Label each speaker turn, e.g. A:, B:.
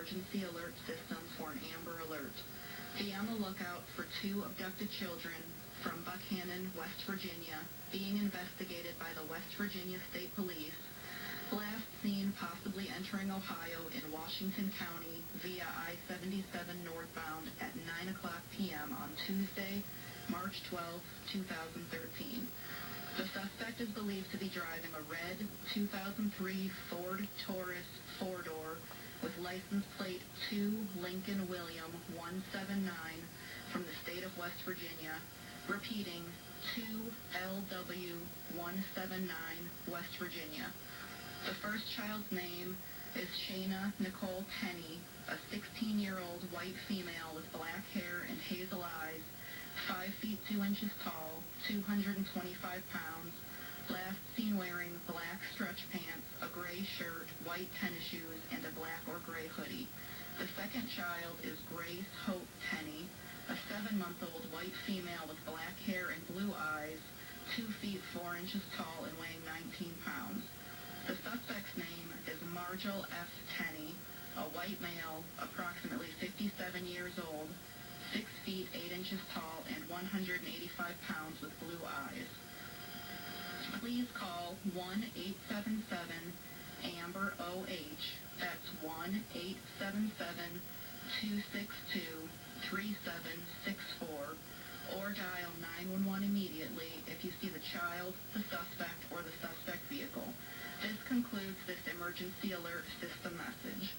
A: emergency alert system for an Amber Alert. Be on the lookout for 2 abducted children from Buckhannon, West Virginia, being investigated by the West Virginia State Police. Last seen possibly entering Ohio in Washington County via I-77 northbound at 9 o'clock p.m. on Tuesday, March 12, 2013. The suspect is believed to be driving a red 2003 Ford Taurus 4-door with license plate 2 Lincoln William 179 from the state of West Virginia, repeating 2 LW 179 West Virginia. The first child's name is Shayna Nicole Tenney, a 16-year-old white female with black hair and hazel eyes, 5 feet 2 inches tall, 225 pounds, last seen wearing black stretch pants, a gray shirt, white tennis shoes, and a black or gray hoodie. The second child is Grace Hope Tenney, a 7-month-old white female with black hair and blue eyes, 2 feet 4 inches tall and weighing 19 pounds. The suspect's name is Margel F. Tenney, a white male, approximately 57 years old, 6 feet 8 inches tall and 185 pounds with blue eyes. Please call 1-877-AMBER-OH. That's 1-877-262-3764. Or dial 911 immediately if you see the child, the suspect, or the suspect vehicle. This concludes this emergency alert system message.